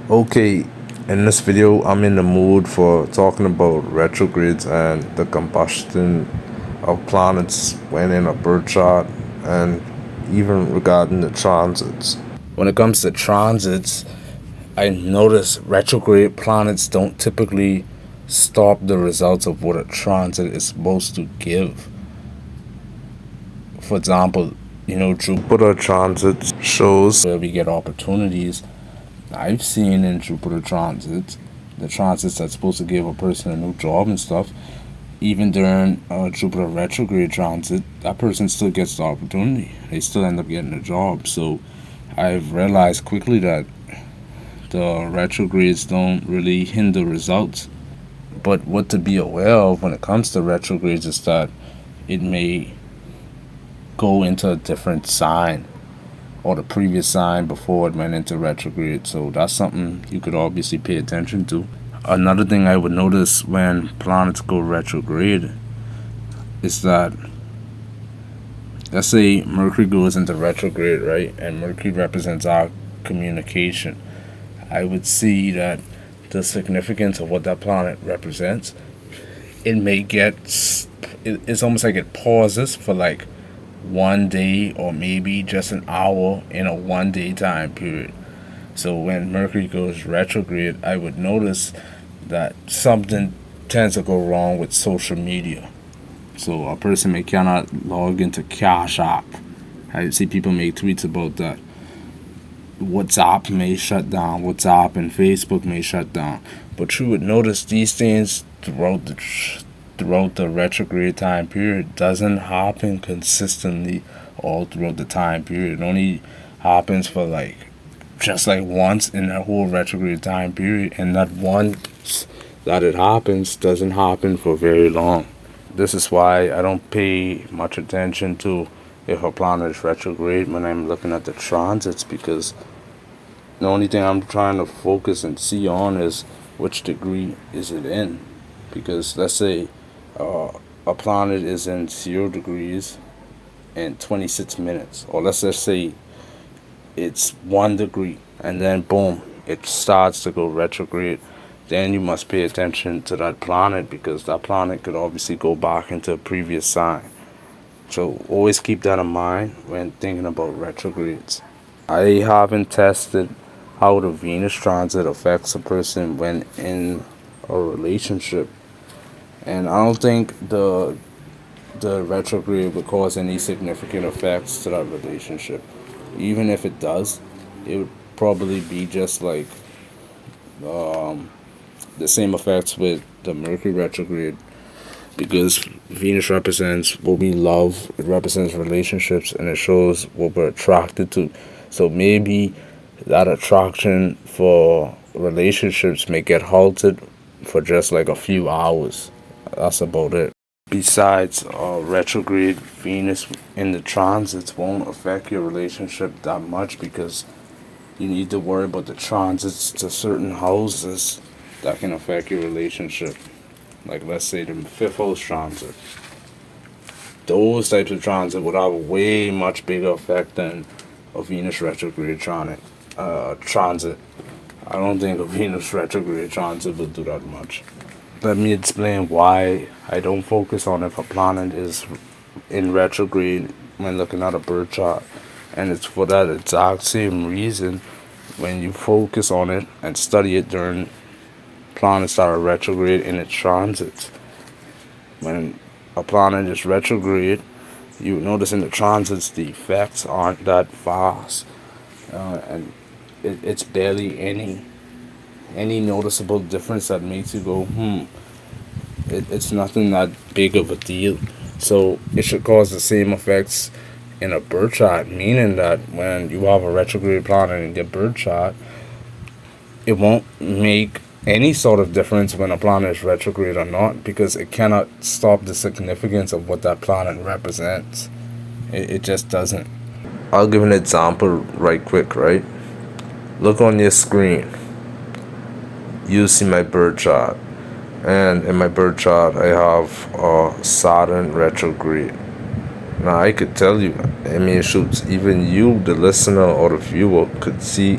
Okay, in this video, I'm in the mood for talking about retrogrades and the combustion of planets when in a birth chart, and even regarding the transits. When it comes to transits, I notice retrograde planets don't typically stop the results of what a transit is supposed to give. For example, Jupiter transits shows where we get opportunities. I've seen in Jupiter transits, the transits that's supposed to give a person a new job and stuff, even during Jupiter retrograde transit, that person still gets the opportunity. They still end up getting a job. So I've realized quickly that the retrogrades don't really hinder results. But what to be aware of when it comes to retrogrades is that it may go into a different sign or the previous sign before it went into retrograde. So that's something you could obviously pay attention to. Another thing I would notice when planets go retrograde is that, let's say Mercury goes into retrograde, right? And Mercury represents our communication. I would see that the significance of what that planet represents, it's almost like it pauses for like 1 day or maybe just an hour in a 1 day time period. So when Mercury goes retrograde, I would notice that something tends to go wrong with social media. So a person may cannot log into Cash App. I see people make tweets about that. WhatsApp may shut down. WhatsApp and Facebook may shut down. But you would notice these things throughout the retrograde time period doesn't happen consistently all throughout the time period. It only happens for just like once in that whole retrograde time period, and that once that it happens doesn't happen for very long. This is why I don't pay much attention to if a planet is retrograde when I'm looking at the transits, because the only thing I'm trying to focus and see on is which degree is it in. Because let's say a planet is in 0 degrees and 26 minutes, or let's just say it's 1 degree, and then boom, it starts to go retrograde. Then you must pay attention to that planet, because that planet could obviously go back into a previous sign. So always keep that in mind when thinking about retrogrades. I haven't tested how the Venus transit affects a person when in a relationship, and I don't think the retrograde would cause any significant effects to that relationship. Even if it does, it would probably be just like the same effects with the Mercury retrograde, because Venus represents what we love, it represents relationships, and it shows what we're attracted to. So maybe that attraction for relationships may get halted for just like a few hours. That's about it. Besides, retrograde Venus in the transits won't affect your relationship that much, because you need to worry about the transits to certain houses that can affect your relationship. Like, let's say the fifth house transit. Those types of transit would have a way much bigger effect than a Venus retrograde transit. I don't think a Venus retrograde transit would do that much. Let me explain why I don't focus on if a planet is in retrograde when looking at a birth chart. And it's for that exact same reason. When you focus on it and study it during planets that are retrograde in its transits. When a planet is retrograde, you notice in the transits the effects aren't that vast, and it's barely any noticeable difference that makes you go, it's nothing that big of a deal. So it should cause the same effects in a birth chart, meaning that when you have a retrograde planet in your birth chart, it won't make any sort of difference when a planet is retrograde or not, because it cannot stop the significance of what that planet represents. It just doesn't. I'll give an example right quick, right? Look on your screen. You see my birth chart. And in my birth chart, I have Saturn retrograde. Now, I could tell you, I mean, shoot, even you, the listener or the viewer, could see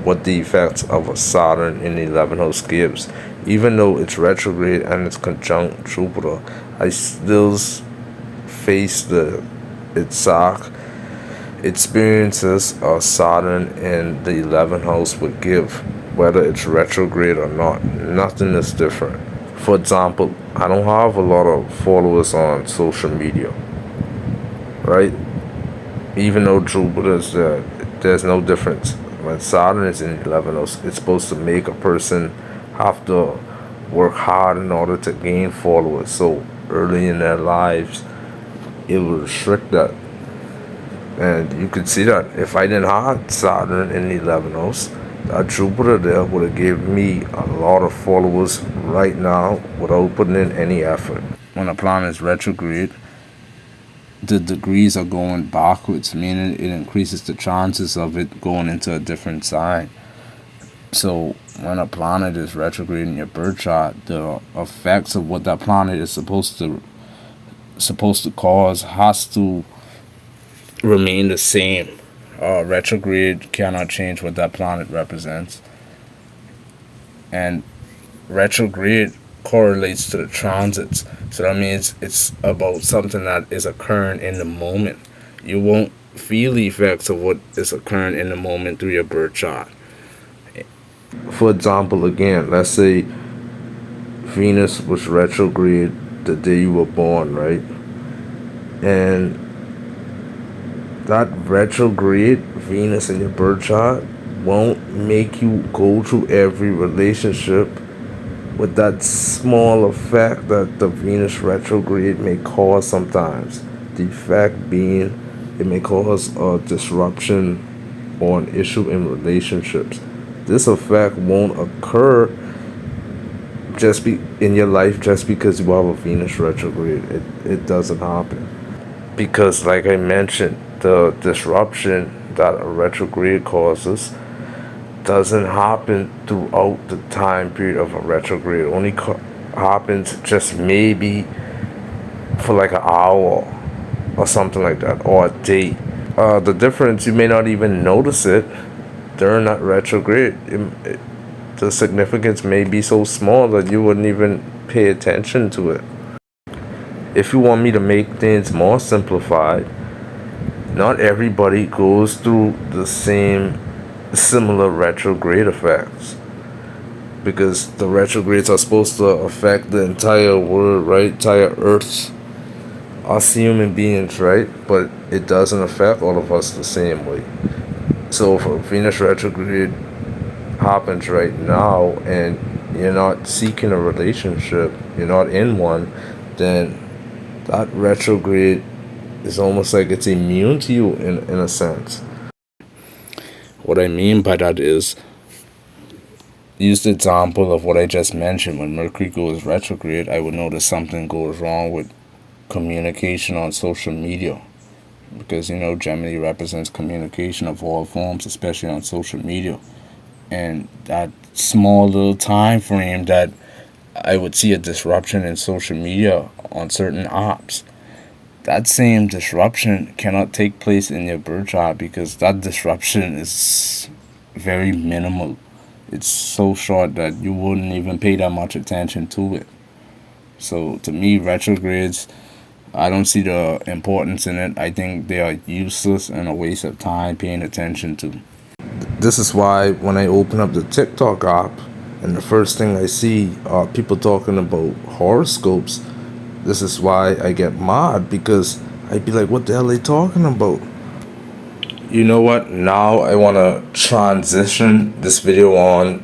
what the effects of a Saturn in the 11th house gives. Even though it's retrograde and it's conjunct Jupiter, I still face the exact experiences of Saturn in the 11th house would give, whether it's retrograde or not. Nothing is different. For example, I don't have a lot of followers on social media, right? Even though Jupiter's there, there's no difference. When Saturn is in the 11th house, it's supposed to make a person have to work hard in order to gain followers. So early in their lives, it will restrict that. And you could see that if I didn't have Saturn in the 11th house, that Jupiter there would have given me a lot of followers right now without putting in any effort. When a planet is retrograde, the degrees are going backwards, meaning it increases the chances of it going into a different sign. So when a planet is retrograde in your birth chart, the effects of what that planet is supposed to cause has to remain the same. Retrograde cannot change what that planet represents, and retrograde correlates to the transits. So that means it's about something that is occurring in the moment. You won't feel the effects of what is occurring in the moment through your birth chart. For example, again, let's say Venus was retrograde the day you were born, right? And that retrograde Venus in your birth chart won't make you go through every relationship with that small effect that the Venus retrograde may cause sometimes. The effect being it may cause a disruption or an issue in relationships. This effect won't occur just be in your life just because you have a Venus retrograde. It doesn't happen. Because like I mentioned, the disruption that a retrograde causes doesn't happen throughout the time period of a retrograde. It only happens just maybe for like an hour or something like that, or a day. The difference, you may not even notice it during that retrograde. The significance may be so small that you wouldn't even pay attention to it. If you want me to make things more simplified, not everybody goes through the similar retrograde effects, because the retrogrades are supposed to affect the entire world, right? Entire Earth, us human beings, right? But it doesn't affect all of us the same way. So if a Venus retrograde happens right now and you're not seeking a relationship, you're not in one, then that retrograde is almost like it's immune to you in a sense. What I mean by that is, use the example of what I just mentioned. When Mercury goes retrograde, I would notice something goes wrong with communication on social media. Because, Gemini represents communication of all forms, especially on social media. And that small little time frame that I would see a disruption in social media on certain apps, that same disruption cannot take place in your birth chart, because that disruption is very minimal. It's so short that you wouldn't even pay that much attention to it. So to me, retrogrades, I don't see the importance in it. I think they are useless and a waste of time paying attention to. This is why when I open up the TikTok app and the first thing I see are people talking about horoscopes, this is why I get mad, because I'd be like, what the hell are they talking about? You know what? Now I want to transition this video on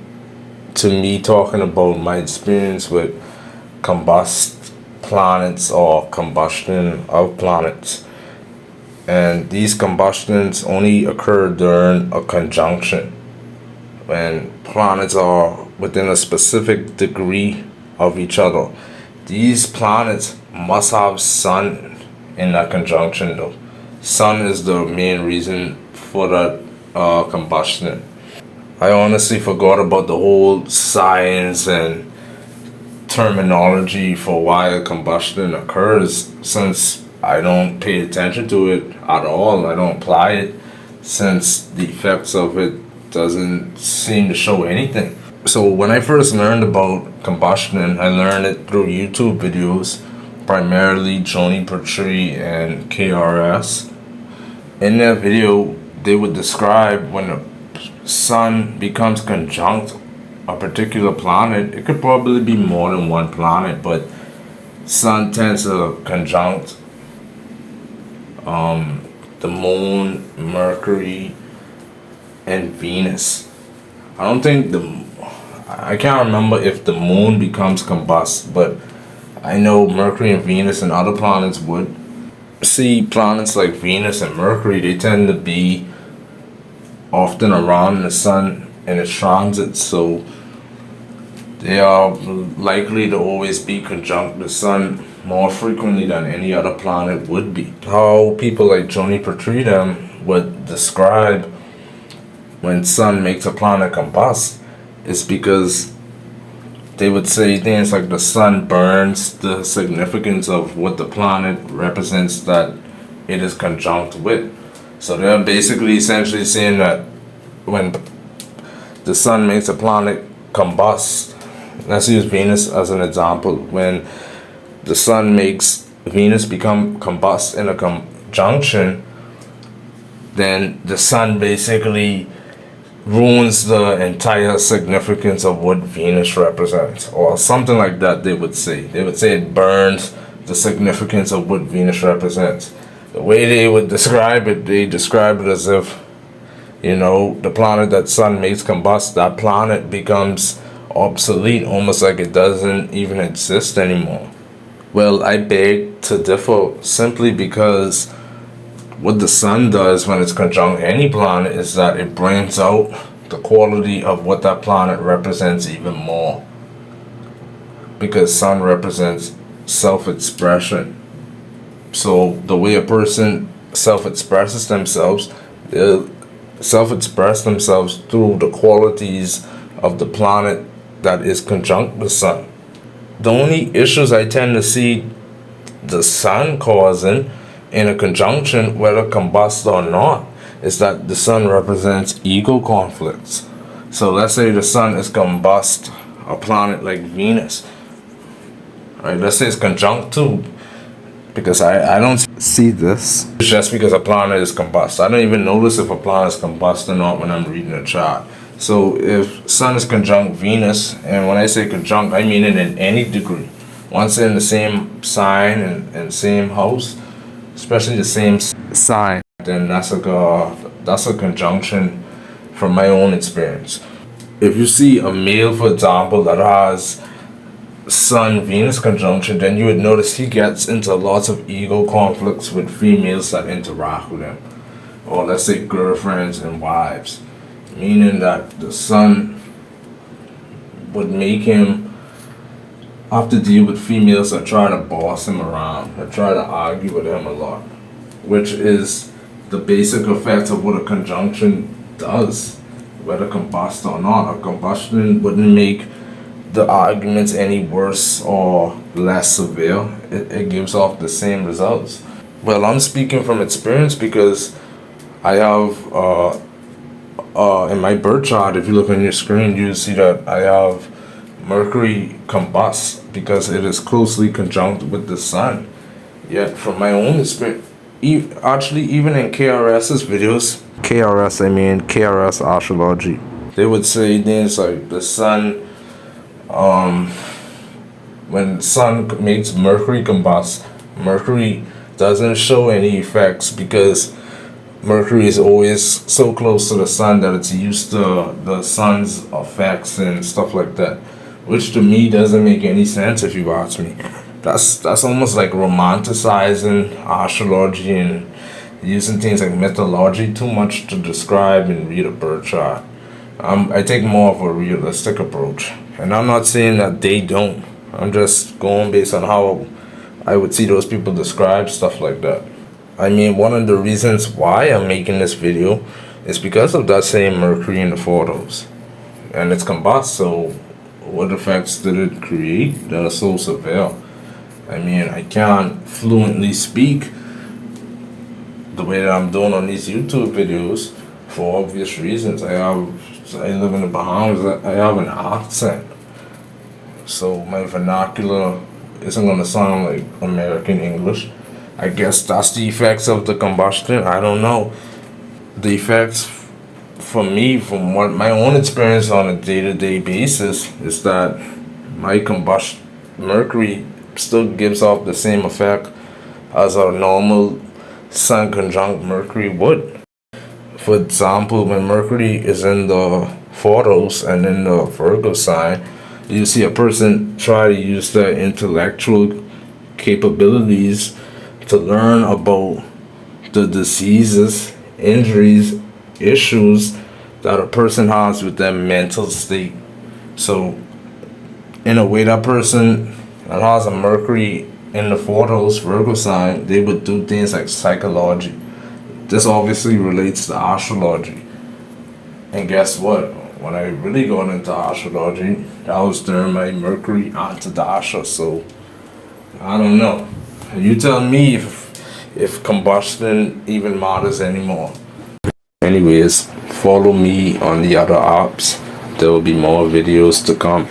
to me talking about my experience with combust planets or combustion of planets. And these combustions only occur during a conjunction, when planets are within a specific degree of each other. These planets must have Sun in that conjunction though. Sun is the main reason for that combustion. I honestly forgot about the whole science and terminology for why a combustion occurs, since I don't pay attention to it at all. I don't apply it, since the effects of it doesn't seem to show anything. So when I first learned about combustion, I learned it through YouTube videos, primarily Joni Pertree and KRS. In that video, they would describe when the sun becomes conjunct a particular planet. It could probably be more than one planet, but sun tends to conjunct the moon, Mercury, and Venus. I can't remember if the moon becomes combust, but I know Mercury and Venus and other planets would. See, planets like Venus and Mercury, they tend to be often around the sun in its transits, so they are likely to always be conjunct the sun more frequently than any other planet would be. How people like Joni Pertree them would describe when sun makes a planet combust is because they would say things like the sun burns the significance of what the planet represents that it is conjunct with. So they're basically essentially saying that when the sun makes a planet combust, let's use Venus as an example, when the sun makes Venus become combust in a conjunction, then the sun basically ruins the entire significance of what Venus represents, or something like that. They would say it burns the significance of what Venus represents. The way they would describe it, they describe it as if, the planet that sun makes combust, that planet becomes obsolete, almost like it doesn't even exist anymore. Well, I beg to differ, simply because what the sun does when it's conjunct any planet is that it brings out the quality of what that planet represents even more. Because sun represents self-expression. So the way a person self-expresses themselves, they'll self-express themselves through the qualities of the planet that is conjunct the sun. The only issues I tend to see the sun causing in a conjunction, whether combust or not, is that the sun represents ego conflicts. So let's say the sun is combust a planet like Venus, right? Let's say it's conjunct too, because I don't see this just because a planet is combust. I don't even notice if a planet is combust or not when I'm reading a chart. So if sun is conjunct Venus, and when I say conjunct, I mean it in any degree. Once in the same sign and same house, especially the same sign, then that's a conjunction from my own experience. If you see a male, for example, that has Sun-Venus conjunction, then you would notice he gets into lots of ego conflicts with females that interact with him, or let's say girlfriends and wives, meaning that the sun would make him have to deal with females that try to boss him around, that try to argue with him a lot, which is the basic effect of what a conjunction does, whether combust or not. A combustion wouldn't make the arguments any worse or less severe. It gives off the same results. Well, I'm speaking from experience because I have in my birth chart, if you look on your screen, you see that I have Mercury combust because it is closely conjunct with the sun. Yet from my own experience, actually even in KRS's videos, KRS astrology, they would say things like the sun, when sun makes Mercury combust, Mercury doesn't show any effects because Mercury is always so close to the sun that it's used to the sun's effects and stuff like that, which to me doesn't make any sense if you ask me. That's almost like romanticizing astrology and using things like mythology too much to describe and read a birth chart. I take more of a realistic approach, and I'm not saying that they don't. I'm just going based on how I would see those people describe stuff like that. I mean, one of the reasons why I'm making this video is because of that same Mercury in the photos, and it's combust. So what effects did it create that are so severe? I mean, I can't fluently speak the way that I'm doing on these YouTube videos for obvious reasons. I live in the Bahamas. I have an accent, so my vernacular isn't gonna sound like American English. I guess that's the effects of the combustion. I don't know. The effects for me, from what my own experience on a day-to-day basis, is that my combustion Mercury still gives off the same effect as a normal Sun conjunct Mercury would. For example, when Mercury is in the fourth house and in the Virgo sign, you see a person try to use their intellectual capabilities to learn about the diseases, injuries, issues that a person has with their mental state. So, in a way, that person that has a Mercury in the fourth house Virgo sign, they would do things like psychology. This obviously relates to astrology. And guess what? When I really got into astrology, that was during my Mercury Antardasha. So I don't know. You tell me if combustion even matters anymore. Anyways, follow me on the other apps. There will be more videos to come.